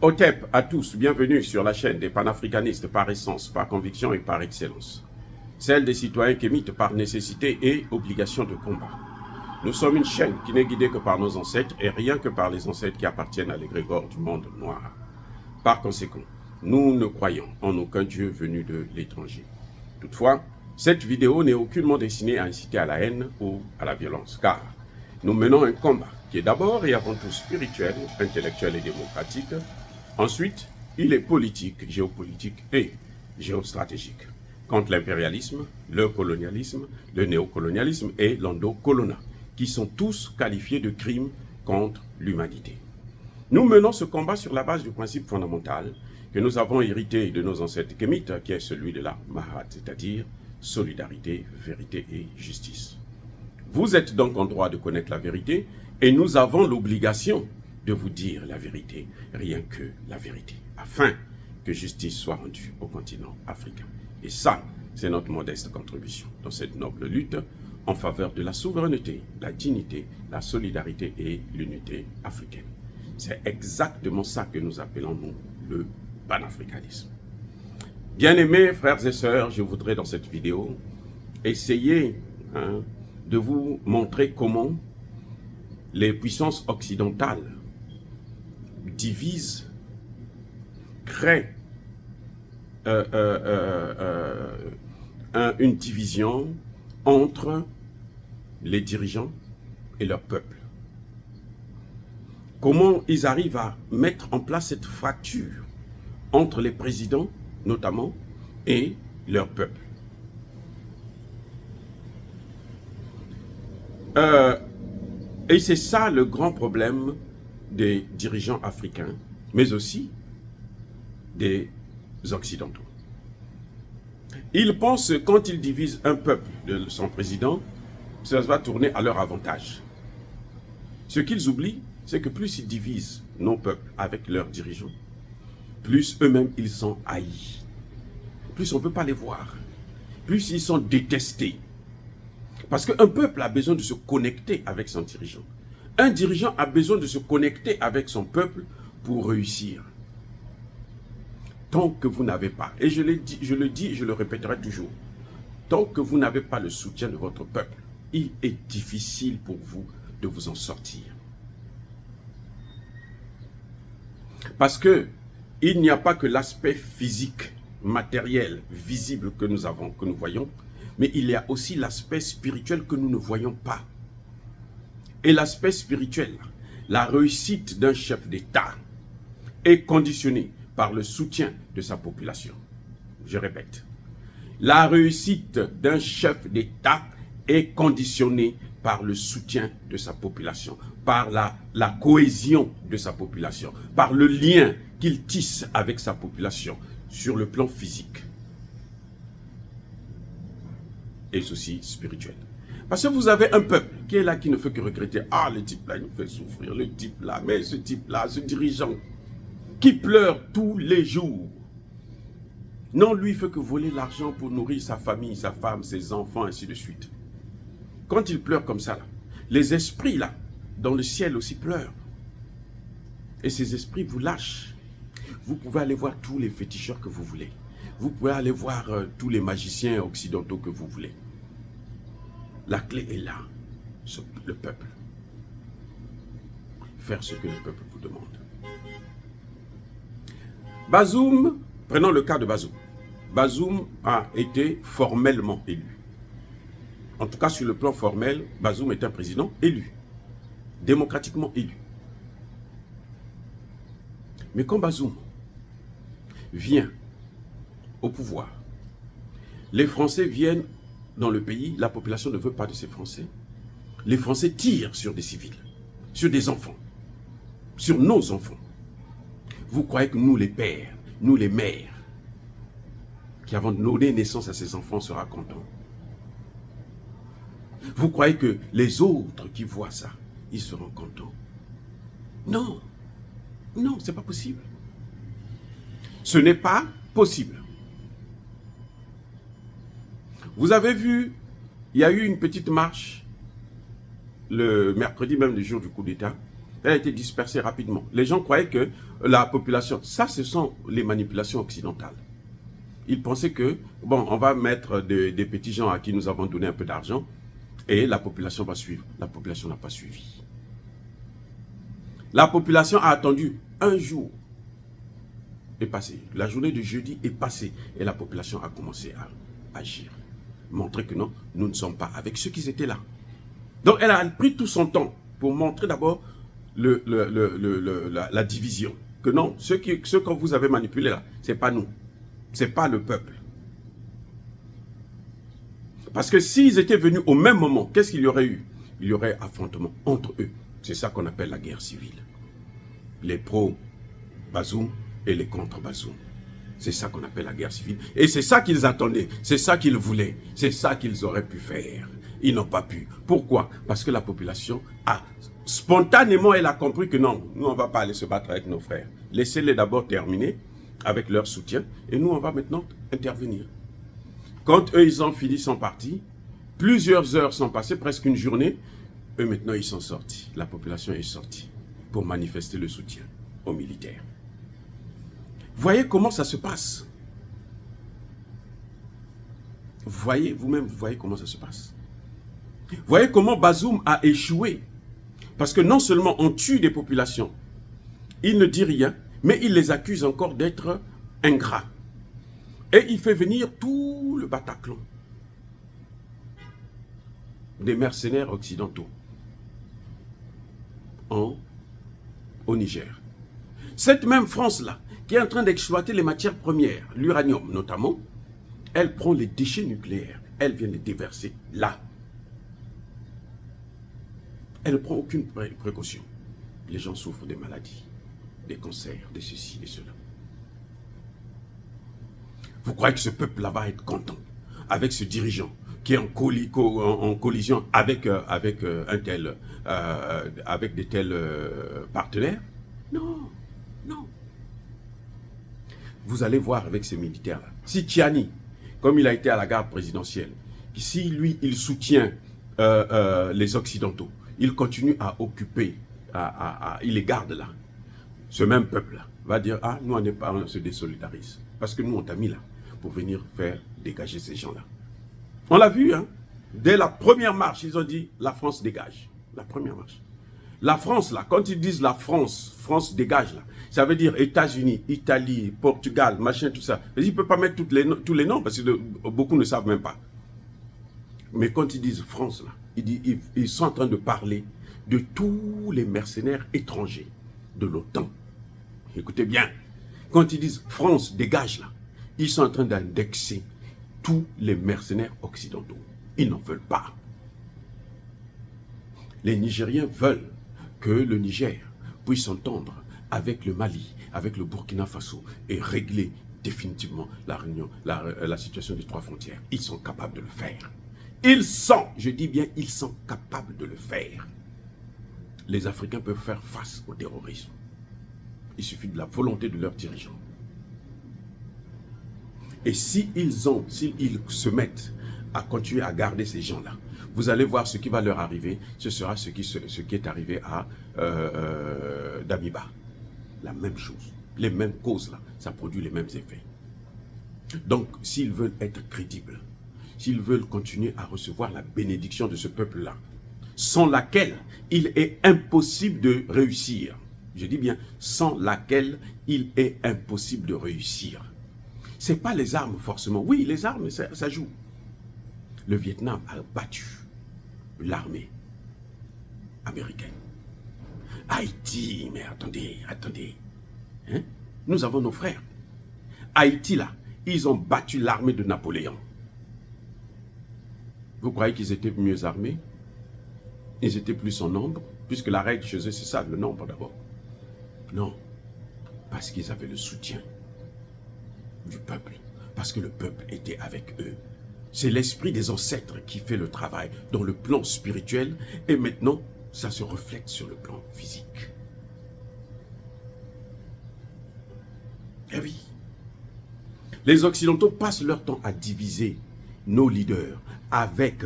Otep à tous, bienvenue sur la chaîne des panafricanistes par essence, par conviction et par excellence. Celle des citoyens kémites par nécessité et obligation de combat. Nous sommes une chaîne qui n'est guidée que par nos ancêtres et rien que par les ancêtres qui appartiennent à l'égrégore du monde noir. Par conséquent, nous ne croyons en aucun Dieu venu de l'étranger. Toutefois, cette vidéo n'est aucunement destinée à inciter à la haine ou à la violence, car nous menons un combat qui est d'abord et avant tout spirituel, intellectuel et démocratique. Ensuite, il est politique, géopolitique et géostratégique, contre l'impérialisme, le colonialisme, le néocolonialisme et l'endocolonat, qui sont tous qualifiés de crimes contre l'humanité. Nous menons ce combat sur la base du principe fondamental que nous avons hérité de nos ancêtres kémites, qui est celui de la Mahat, c'est-à-dire solidarité, vérité et justice. Vous êtes donc en droit de connaître la vérité et nous avons l'obligation de vous dire la vérité, rien que la vérité, afin que justice soit rendue au continent africain. Et ça, c'est notre modeste contribution dans cette noble lutte en faveur de la souveraineté, la dignité, la solidarité et l'unité africaine. C'est exactement ça que nous appelons, nous, le panafricanisme. Bien-aimés frères et sœurs, je voudrais dans cette vidéo essayer de vous montrer comment les puissances occidentales divisent, créent une division entre les dirigeants et leur peuple. Comment ils arrivent à mettre en place cette fracture entre les présidents, notamment, et leur peuple. Et c'est ça le grand problème des dirigeants africains, mais aussi des Occidentaux. Ils pensent que quand ils divisent un peuple de son président, ça va tourner à leur avantage. Ce qu'ils oublient, c'est que plus ils divisent nos peuples avec leurs dirigeants, plus eux-mêmes ils sont haïs, plus on ne peut pas les voir, plus ils sont détestés. Parce qu'un peuple a besoin de se connecter avec son dirigeant. Un dirigeant a besoin de se connecter avec son peuple pour réussir. Tant que vous n'avez pas, et je le dis et je le répéterai toujours, tant que vous n'avez pas le soutien de votre peuple, il est difficile pour vous de vous en sortir. Parce que il n'y a pas que l'aspect physique, matériel, visible que nous avons, que nous voyons, mais il y a aussi l'aspect spirituel que nous ne voyons pas. Et l'aspect spirituel, la réussite d'un chef d'État est conditionnée par le soutien de sa population. Je répète, la réussite d'un chef d'État est conditionnée par le soutien de sa population, par la cohésion de sa population, par le lien qu'il tisse avec sa population sur le plan physique et aussi spirituel. Parce que vous avez un peuple qui est là, qui ne fait que regretter. Ah, le type là, il nous fait souffrir, le type là, mais ce type là, ce dirigeant, qui pleure tous les jours. Non, lui, il fait que voler l'argent pour nourrir sa famille, sa femme, ses enfants, ainsi de suite. Quand il pleure comme ça, là, les esprits là, dans le ciel aussi pleurent. Et ces esprits vous lâchent. Vous pouvez aller voir tous les féticheurs que vous voulez. Vous pouvez aller voir tous les magiciens occidentaux que vous voulez. La clé est là, le peuple. Faire ce que le peuple vous demande. Bazoum, prenons le cas de Bazoum. Bazoum a été formellement élu. En tout cas, sur le plan formel, Bazoum est un président élu, démocratiquement élu. Mais quand Bazoum vient au pouvoir, les Français viennent dans le pays, la population ne veut pas de ces Français. Les Français tirent sur des civils, sur des enfants, sur nos enfants. Vous croyez que nous les pères, nous les mères, qui avons donné naissance à ces enfants sera contents? Vous croyez que les autres qui voient ça, ils seront contents? Non, non, c'est pas possible. Ce n'est pas possible. Vous avez vu, il y a eu une petite marche le mercredi même, le jour du coup d'État, Elle a été dispersée rapidement. Les gens croyaient que la population... Ça, ce sont les manipulations occidentales. Ils pensaient que, bon, on va mettre des petits gens à qui nous avons donné un peu d'argent et la population va suivre. La population n'a pas suivi. La population a attendu un jour est passé. La journée de jeudi est passée et la population a commencé à agir. Montrer que non, nous ne sommes pas avec ceux qui étaient là. Donc elle a pris tout son temps pour montrer d'abord la division. Que non, ceux que vous avez manipulés là, ce n'est pas nous. Ce n'est pas le peuple. Parce que s'ils étaient venus au même moment, qu'est-ce qu'il y aurait eu? Il y aurait affrontement entre eux. C'est ça qu'on appelle la guerre civile. Les pro-Bazoum et les contre-Bazoum. C'est ça qu'on appelle la guerre civile. Et c'est ça qu'ils attendaient. C'est ça qu'ils voulaient. C'est ça qu'ils auraient pu faire. Ils n'ont pas pu. Pourquoi? Parce que la population a spontanément, elle a compris que non, nous on ne va pas aller se battre avec nos frères. Laissez-les d'abord terminer avec leur soutien et nous on va maintenant intervenir. Quand eux ils ont fini, ils sont partis, plusieurs heures sont passées, presque une journée, eux maintenant ils sont sortis. La population est sortie pour manifester le soutien aux militaires. Voyez comment ça se passe. Voyez, vous-même, vous voyez comment ça se passe. Voyez comment Bazoum a échoué. Parce que non seulement on tue des populations, il ne dit rien, mais il les accuse encore d'être ingrats. Et il fait venir tout le Bataclan des mercenaires occidentaux au Niger. Cette même France-là, qui est en train d'exploiter les matières premières, l'uranium notamment, elle prend les déchets nucléaires, elle vient les déverser là. Elle ne prend aucune précaution. Les gens souffrent des maladies, des cancers, de ceci et cela. Vous croyez que ce peuple-là va être content avec ce dirigeant qui est en collision avec, avec de tels partenaires? Non, non. Vous allez voir avec ces militaires-là. Si Tiani, comme il a été à la garde présidentielle, si lui, il soutient les Occidentaux, il continue à occuper, il les garde là, ce même peuple-là va dire, ah, nous on se désolidarise. Parce que nous, on t'a mis là pour venir faire dégager ces gens-là. On l'a vu, hein. Dès la première marche, ils ont dit, la France dégage. La première marche. La France, là, quand ils disent la France, France dégage, là, ça veut dire États-Unis, Italie, Portugal, machin, tout ça. Ils ne peuvent pas mettre tous les noms parce que beaucoup ne savent même pas. Mais quand ils disent France, là, ils sont en train de parler de tous les mercenaires étrangers de l'OTAN. Écoutez bien, quand ils disent France dégage, là, ils sont en train d'indexer tous les mercenaires occidentaux. Ils n'en veulent pas. Les Nigériens veulent que le Niger puisse s'entendre avec le Mali, avec le Burkina Faso et régler définitivement la situation des trois frontières. Ils sont capables de le faire. Ils sont, je dis bien, ils sont capables de le faire. Les Africains peuvent faire face au terrorisme. Il suffit de la volonté de leurs dirigeants. Et s'ils se mettent à continuer à garder ces gens-là, vous allez voir ce qui va leur arriver. Ce sera ce qui est arrivé à Damiba. La même chose. Les mêmes causes là. Ça produit les mêmes effets. Donc, s'ils veulent être crédibles, s'ils veulent continuer à recevoir la bénédiction de ce peuple-là, sans laquelle il est impossible de réussir. Je dis bien, sans laquelle il est impossible de réussir. Ce n'est pas les armes forcément. Oui, les armes, ça joue. Le Vietnam a battu l'armée américaine. Haïti, mais attendez, attendez. Hein? Nous avons nos frères. Haïti, là, ils ont battu l'armée de Napoléon. Vous croyez qu'ils étaient mieux armés? Ils étaient plus en nombre? Puisque la règle chez eux, c'est ça, le nombre d'abord. Non, parce qu'ils avaient le soutien du peuple. Parce que le peuple était avec eux. C'est l'esprit des ancêtres qui fait le travail dans le plan spirituel. Et maintenant, ça se reflète sur le plan physique. Eh oui. Les Occidentaux passent leur temps à diviser nos leaders avec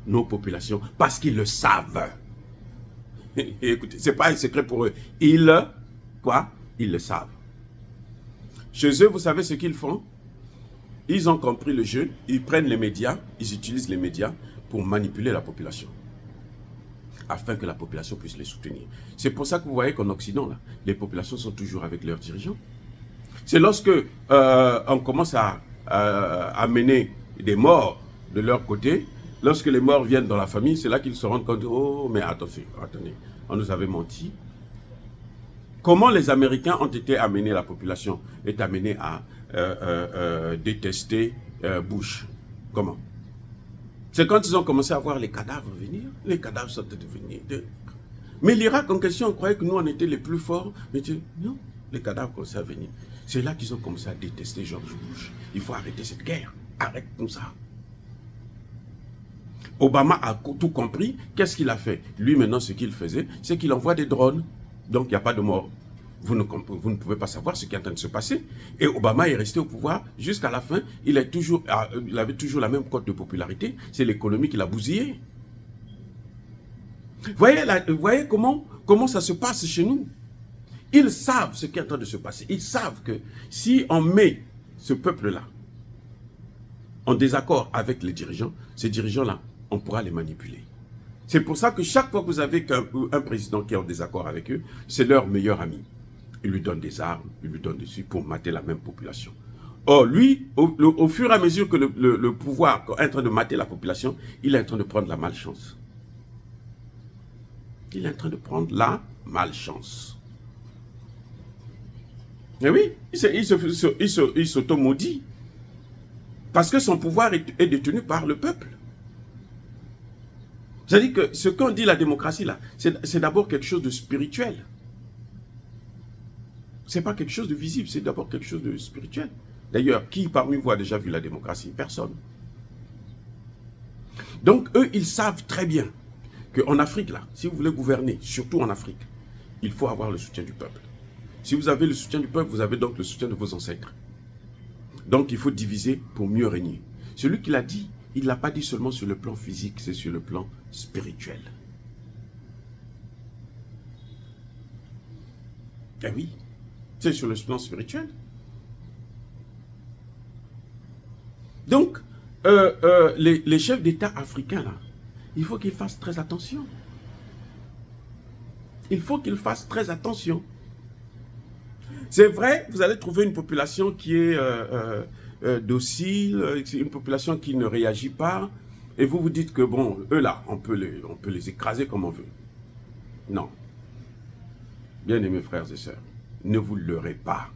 nos populations parce qu'ils le savent. Écoutez, ce n'est pas un secret pour eux. Ils, quoi? Ils le savent. Chez eux, vous savez ce qu'ils font? Ils ont compris le jeu, ils prennent les médias, ils utilisent les médias pour manipuler la population, afin que la population puisse les soutenir. C'est pour ça que vous voyez qu'en Occident, là, les populations sont toujours avec leurs dirigeants. C'est lorsque on commence à amener des morts de leur côté, lorsque les morts viennent dans la famille, c'est là qu'ils se rendent compte, oh, mais attention, attendez, on nous avait menti. Comment les Américains ont été amenés, la population est amenée à détester Bush? Comment? C'est quand ils ont commencé à voir les cadavres venir, les cadavres sont devenus... Mais l'Irak en question, on croyait que nous, on était les plus forts. Mais non, les cadavres commençaient à venir. C'est là qu'ils ont commencé à détester George Bush. Il faut arrêter cette guerre. Arrête comme ça. Obama a tout compris. Qu'est-ce qu'il a fait? Lui, maintenant, ce qu'il faisait, c'est qu'il envoie des drones. Donc, il n'y a pas de mort. Vous ne pouvez pas savoir ce qui est en train de se passer. Et Obama est resté au pouvoir jusqu'à la fin. Il avait toujours la même cote de popularité. C'est l'économie qui l'a bousillé. Voyez comment ça se passe chez nous. Ils savent ce qui est en train de se passer. Ils savent que si on met ce peuple-là en désaccord avec les dirigeants, ces dirigeants-là, on pourra les manipuler. C'est pour ça que chaque fois que vous avez un président qui est en désaccord avec eux, c'est leur meilleur ami. Il lui donne des armes, il lui donne dessus pour mater la même population. Or, lui, au fur et à mesure que le pouvoir est en train de mater la population, il est en train de prendre la malchance. Il est en train de prendre la malchance. Et oui, il s'auto-maudit. Parce que son pouvoir est détenu par le peuple. C'est-à-dire que ce qu'on dit la démocratie là, c'est d'abord quelque chose de spirituel. Ce n'est pas quelque chose de visible, c'est d'abord quelque chose de spirituel. D'ailleurs, qui parmi vous a déjà vu la démocratie? Personne. Donc, eux, ils savent très bien qu'en Afrique, là, si vous voulez gouverner, surtout en Afrique, il faut avoir le soutien du peuple. Si vous avez le soutien du peuple, vous avez donc le soutien de vos ancêtres. Donc, il faut diviser pour mieux régner. Celui qui l'a dit, il ne l'a pas dit seulement sur le plan physique, c'est sur le plan spirituel. Eh oui, c'est sur le plan spirituel. Donc, les chefs d'État africains, là, il faut qu'ils fassent très attention. Il faut qu'ils fassent très attention. C'est vrai, vous allez trouver une population qui est docile, une population qui ne réagit pas, et vous vous dites que, bon, eux là, on peut les écraser comme on veut. Non. Bien-aimés frères et sœurs, ne vous leurrez pas.